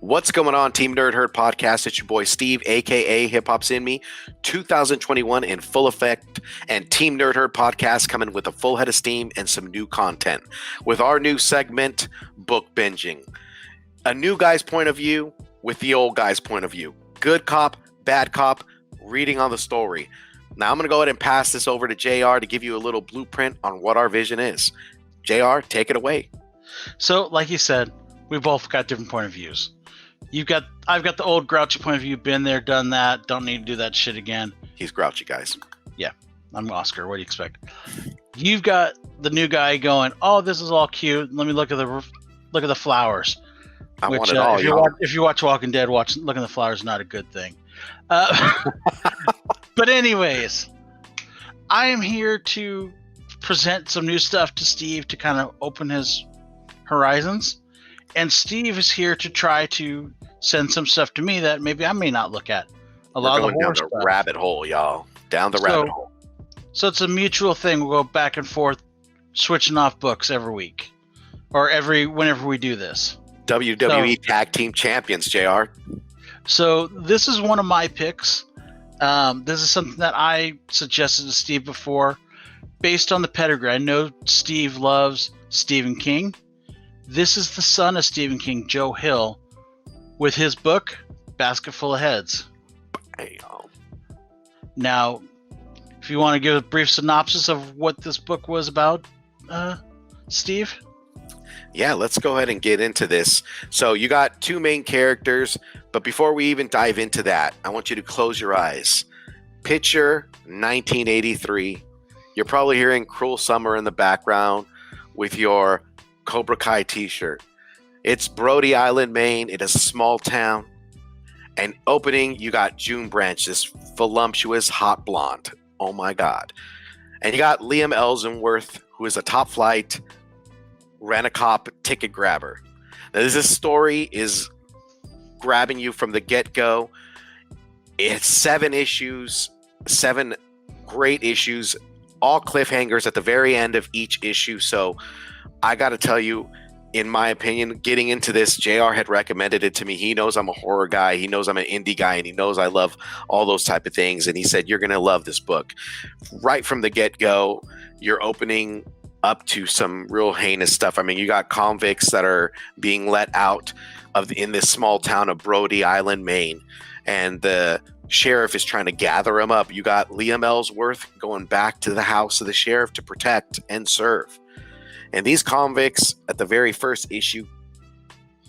What's going on, Team Nerd Herd Podcast? It's your boy Steve, aka HipHopsnme, 2021 in full effect, and Team Nerd Herd Podcast coming with a full head of steam and some new content. With our new segment, Book Binging. A new guy's point of view with the old guy's point of view. Good cop, bad cop, reading on the story. Now I'm going to go ahead and pass this over to JR to give you a little blueprint on what our vision is. JR, take it away. So, like you said, we both got different point of views. I've got the old grouchy point of view, been there, done that, don't need to do that shit again. He's grouchy, guys. Yeah, I'm Oscar. What do you expect? You've got the new guy going, oh, this is all cute. Let me look at the flowers. I want it all, if you watch Walking Dead, looking at the flowers is not a good thing. But anyways, I am here to present some new stuff to Steve to kind of open his horizons. And Steve is here to try to send some stuff to me that maybe I may not look at. We're going down the rabbit hole, y'all. Down the rabbit hole. So it's a mutual thing. We'll go back and forth, switching off books every week. Or whenever we do this. WWE Tag Team Champions, JR. So this is one of my picks. This is something that I suggested to Steve before. Based on the pedigree, I know Steve loves Stephen King. This is the son of Stephen King, Joe Hill, with his book, Basketful of Heads. Now, if you want to give a brief synopsis of what this book was about, Steve? Yeah, let's go ahead and get into this. So you got two main characters, but before we even dive into that, I want you to close your eyes. Picture 1983. You're probably hearing Cruel Summer in the background with your Cobra Kai t-shirt. It's Brody Island, Maine. It is a small town. And opening, you got June Branch, this voluptuous hot blonde. Oh my God. And you got Liam Ellsworth, who is a top flight rent-a-cop ticket grabber. Now, this story is grabbing you from the get-go. It's 7 issues, 7 great issues, all cliffhangers at the very end of each issue. So I got to tell you, in my opinion, getting into this, JR had recommended it to me. He knows I'm a horror guy. He knows I'm an indie guy, and he knows I love all those type of things. And he said, you're going to love this book. Right from the get-go, you're opening up to some real heinous stuff. I mean, you got convicts that are being let out in this small town of Brody Island, Maine, and the sheriff is trying to gather them up. You got Liam Ellsworth going back to the house of the sheriff to protect and serve. And these convicts at the very first issue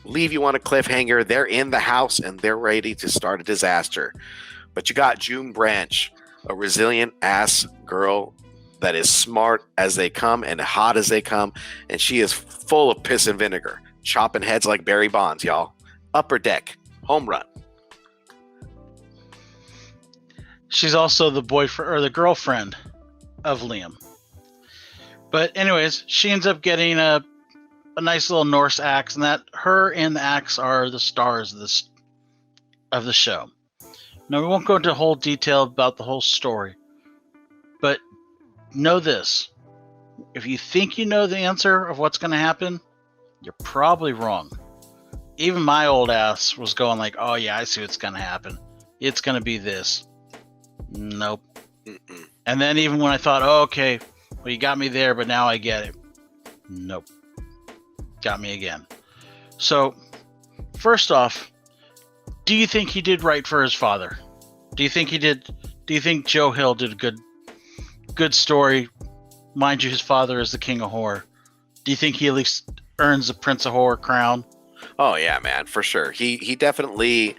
leave you on a cliffhanger. They're in the house and they're ready to start a disaster. But you got June Branch, a resilient ass girl that is smart as they come and hot as they come. And she is full of piss and vinegar, chopping heads like Barry Bonds, y'all. Upper deck, home run. She's also the boyfriend or the girlfriend of Liam. But anyways, she ends up getting a nice little Norse axe, and that her and the axe are the stars of the show. Now, we won't go into whole detail about the whole story, but know this. If you think you know the answer of what's going to happen, you're probably wrong. Even my old ass was going like, oh yeah, I see what's going to happen. It's going to be this. Nope. Mm-mm. And then even when I thought, oh, okay, well, you got me there, but now I get it. Nope. Got me again. So, first off, do you think he did right for his father? Do you think Joe Hill did a good story? Mind you, his father is the king of horror. Do you think he at least earns the Prince of Horror crown? Oh, yeah, man, for sure. He definitely...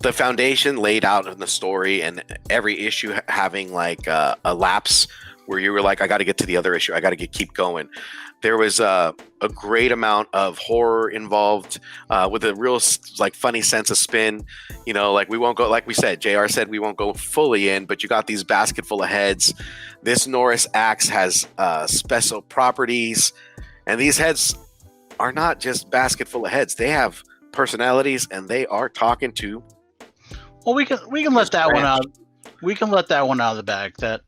The foundation laid out in the story, and every issue having like a lapse where you were like, I got to get to the other issue. I got to keep going. There was a great amount of horror involved with a real like funny sense of spin. You know, like we won't go, like we said, JR said we won't go fully in, but you got these basketful of heads. This Norris axe has special properties, and these heads are not just basketful of heads. They have personalities, and they are talking to. Well, we can let that one out. We can let that one out of the bag. That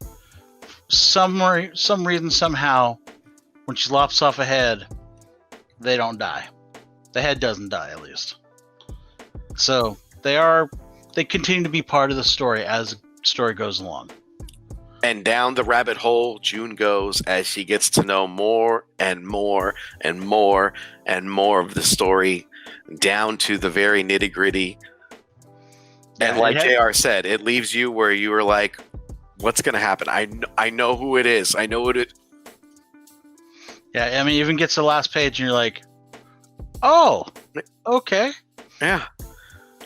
some reason somehow, when she lops off a head, they don't die. The head doesn't die, at least. So they continue to be part of the story as the story goes along. And down the rabbit hole June goes as she gets to know more and more and more and more of the story, down to the very nitty gritty. And like JR said, it leaves you where you were like, what's going to happen? I know who it is. I know what it. Yeah, I mean, even gets to the last page and you're like, oh, okay. Yeah.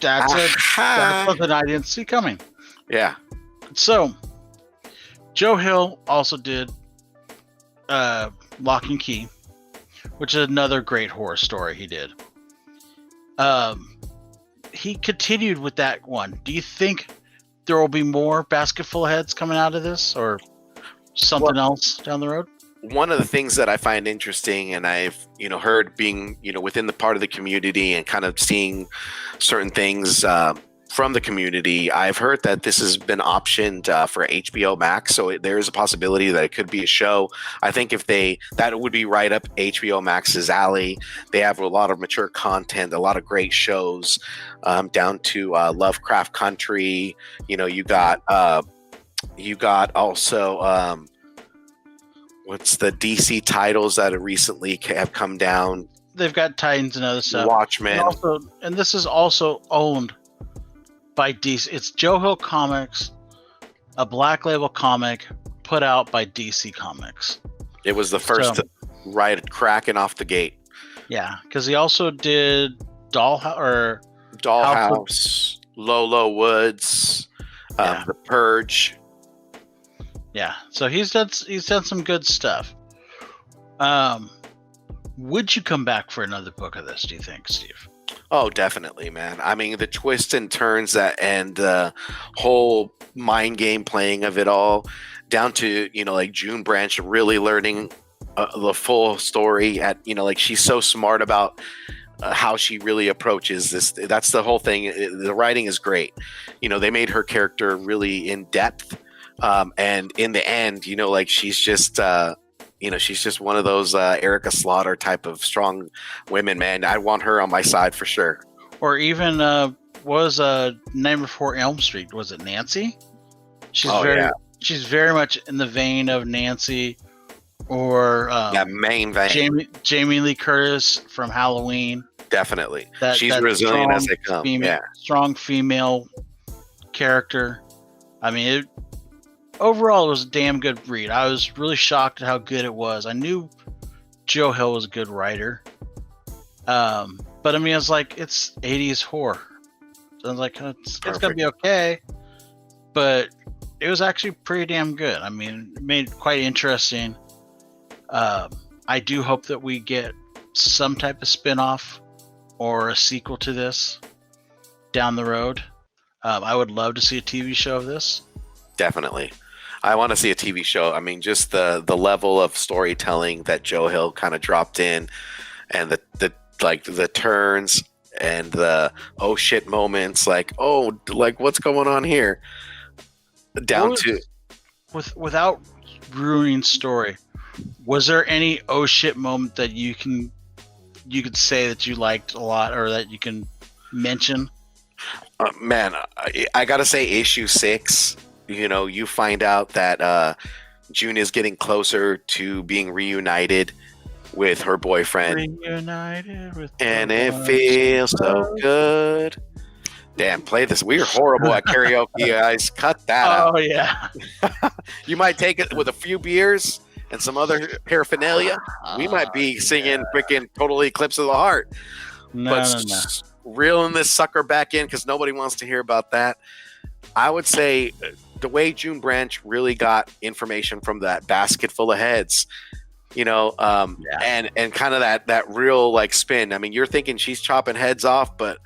That's something I didn't see coming. Yeah. So, Joe Hill also did Lock and Key, which is another great horror story he did. He continued with that one. Do you think there will be more Basketful heads coming out of this, or something else down the road? One of the things that I find interesting, and I've heard being within the part of the community and kind of seeing certain things from the community, I've heard that this has been optioned for HBO Max, so there is a possibility that it could be a show. I think that would be right up HBO Max's alley. They have a lot of mature content, a lot of great shows, down to Lovecraft Country. You got also what's the DC titles that have recently have come down? They've got Titans and other stuff. Watchmen, and this is also owned by DC. It's Joe Hill Comics, a Black Label comic put out by DC Comics. It was the first right cracking off the gate. Yeah, because he also did Dollhouse, Lolo Woods, The Purge. Yeah, so he's done some good stuff. Would you come back for another book of this, do you think, Steve? Oh, definitely, man. I mean, the twists and turns and the whole mind game playing of it all, down to, like June Branch really learning the full story she's so smart about how she really approaches this. That's the whole thing. The writing is great. They made her character really in depth. And in the end, she's just, she's just one of those Erica Slaughter type of strong women, man. I want her on my side for sure. Or even was Nightmare Before Elm Street? Was it Nancy? She's very much in the vein of Nancy, or main vein. Jamie Lee Curtis from Halloween. Definitely, she's resilient as they come. Strong female character. I mean, overall, it was a damn good read. I was really shocked at how good it was. I knew Joe Hill was a good writer. But I mean, it's like, it's 80s horror. So I was like, it's going to be okay. But it was actually pretty damn good. I mean, it made it quite interesting. I do hope that we get some type of spin-off or a sequel to this down the road. I would love to see a TV show of this. Definitely. I want to see a TV show. I mean, just the level of storytelling that Joe Hill kind of dropped in, and the turns and the oh shit moments, what's going on here? Without ruining story, was there any oh shit moment that you could say that you liked a lot, or that you can mention? Man, I gotta say issue 6. You find out that June is getting closer to being reunited with her boyfriend. And it feels so good. Damn, play this. We are horrible at karaoke, guys. Cut that out. Oh, yeah. You might take it with a few beers and some other paraphernalia. We might be singing freaking Total Eclipse of the Heart. No. Reeling this sucker back in, because nobody wants to hear about that. I would say the way June Branch really got information from that basket full of heads, and kind of that real spin. I mean, you're thinking she's chopping heads off, but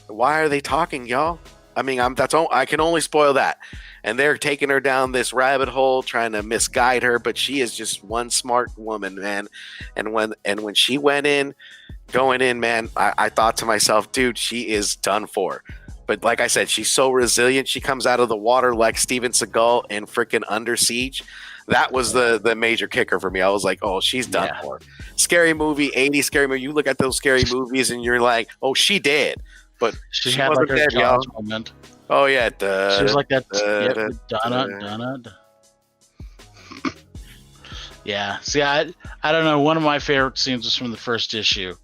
why are they talking, y'all? I mean, I can only spoil that. And they're taking her down this rabbit hole, trying to misguide her, but she is just one smart woman, man. And when she going in, man, I thought to myself, dude, she is done for. But like I said, she's so resilient. She comes out of the water like Steven Seagal in freaking Under Siege. That was the major kicker for me. I was like, oh, she's done for. Scary movie, 80s scary movie. You look at those scary movies and you're like, oh, she dead. but She she had like wasn't her dead, y'all. Jaws moment. Oh yeah, She was like that. da, Donna. Yeah. See, I don't know. One of my favorite scenes was from the first issue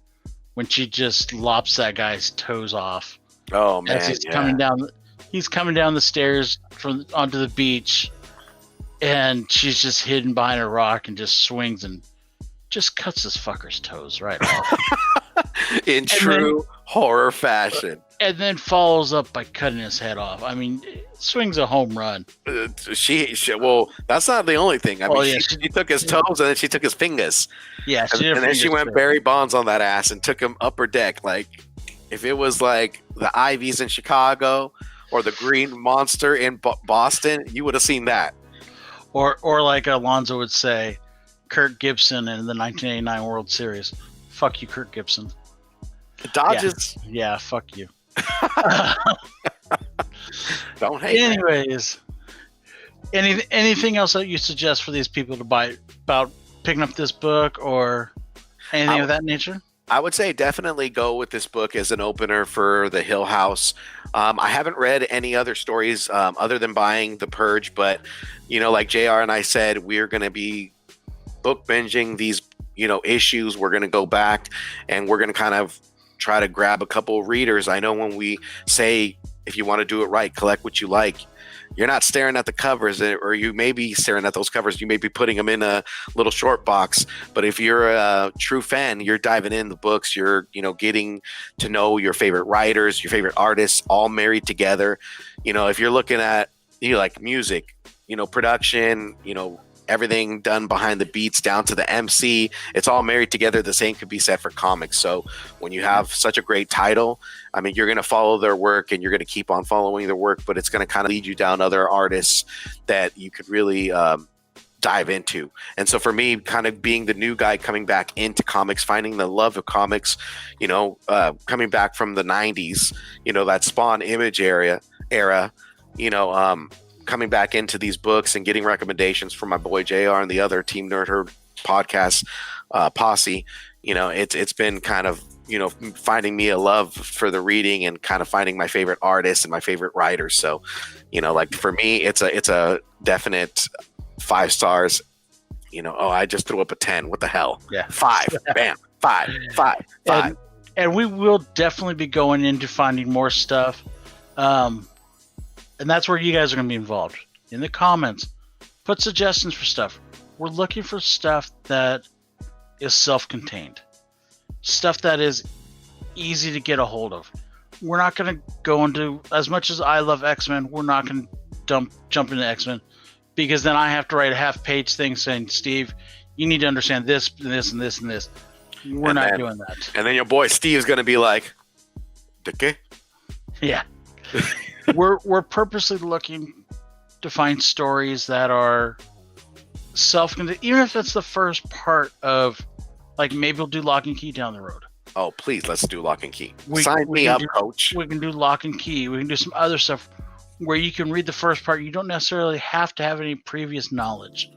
when she just lops that guy's toes off Oh as man, he's yeah. coming down. He's coming down the stairs from onto the beach, and she's just hidden behind a rock and just swings and just cuts this fucker's toes right off. In true horror fashion. And then follows up by cutting his head off. I mean, swings a home run. Well, that's not the only thing. I mean, yeah, she took his toes and then she took his fingers. Yeah, And then she went Barry Bonds on that ass and took him upper deck. Like, if it was like the Ivies in Chicago or the Green Monster in Boston, you would have seen that. Or like Alonzo would say, Kirk Gibson in the 1989 World Series. Fuck you, Kirk Gibson. The Dodgers. Yeah, fuck you. Don't hate. Anyways, anything else that you suggest for these people to buy about picking up this book or anything of that nature? I would say definitely go with this book as an opener for the Hill House. I haven't read any other stories other than buying The Purge, but like JR and I said, we're going to be book binging these issues. We're going to go back and we're going to kind of try to grab a couple of readers. I know when we say, if you want to do it right, collect what you like, you're not staring at the covers, or you may be staring at those covers. You may be putting them in a little short box. But if you're a true fan, you're diving in the books. You're, getting to know your favorite writers, your favorite artists, all married together. If you're looking at, like music, production, everything done behind the beats down to the MC, it's all married together. The same could be said for comics. So when you have such a great title, I mean, you're going to follow their work and you're going to keep on following their work, but it's going to kind of lead you down other artists that you could really dive into. And so for me, kind of being the new guy coming back into comics, finding the love of comics, coming back from the 90s, that Spawn Image era, coming back into these books and getting recommendations from my boy JR and the other Team Nerd Herd podcast posse, it's been kind of, finding me a love for the reading and kind of finding my favorite artists and my favorite writers. So, like for me, it's a definite 5 stars. I just threw up a 10. What the hell? Yeah. 5. Bam. 5. And we will definitely be going into finding more stuff. And that's where you guys are going to be involved. In the comments, put suggestions for stuff. We're looking for stuff that is self-contained. Stuff that is easy to get a hold of. We're not going to go into, as much as I love X-Men, we're not going to jump into X-Men, because then I have to write a half-page thing saying, Steve, you need to understand this, and this, and this, and this. We're not doing that. And then your boy Steve's going to be like, ¿de qué? Yeah. We're purposely looking to find stories that are self-contained, even if it's the first part of, like, maybe we'll do Lock and Key down the road. Oh, please, let's do Lock and Key. Sign me up, coach. We can do Lock and Key. We can do some other stuff where you can read the first part. You don't necessarily have to have any previous knowledge.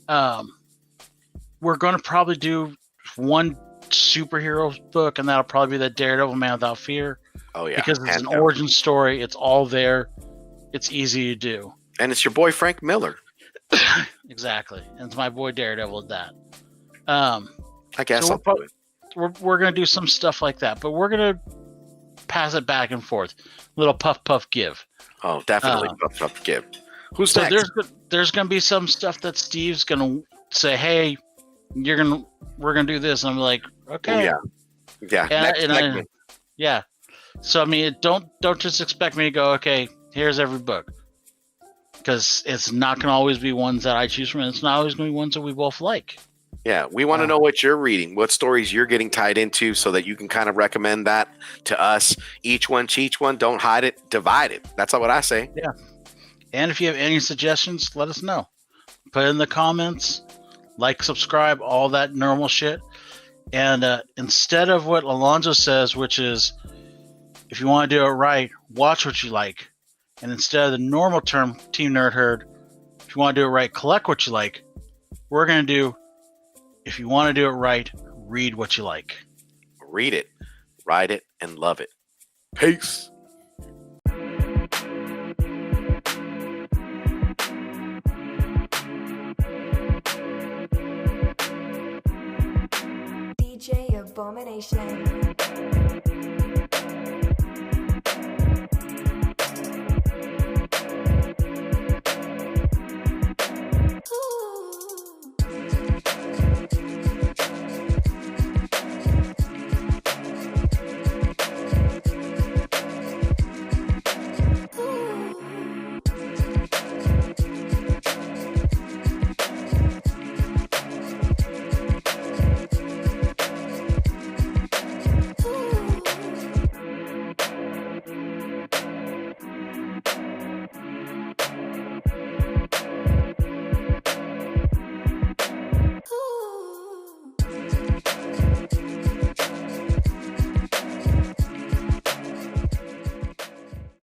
We're going to probably do one superhero book, and that'll probably be the Daredevil Man Without Fear. Oh yeah, because it's an origin story. It's all there. It's easy to do. And it's your boy Frank Miller. Exactly. And it's my boy Daredevil at that. I guess so we're going to do some stuff like that, but we're going to pass it back and forth. Little puff puff give. Oh, definitely puff puff give. Who's so next? There's going to be some stuff that Steve's going to say, "Hey, we're going to do this." And I'm like, "Okay." Oh, yeah. And yeah. So I mean, don't just expect me to go, "Okay, here's every book," because it's not going to always be ones that I choose from. It's not always going to be ones that we both like. Yeah, we want to know what you're reading, what stories you're getting tied into, so that you can kind of recommend that to us. Each one. Don't hide it, divide it. That's what I say. Yeah. And if you have any suggestions, let us know. Put it in the comments, like, subscribe, all that normal shit. And instead of what Alonzo says, which is, if you want to do it right, watch what you like. And instead of the normal term, Team Nerd Herd, if you want to do it right, collect what you like. We're going to do, if you want to do it right, read what you like. Read it, write it, and love it. Peace. DJ Abomination.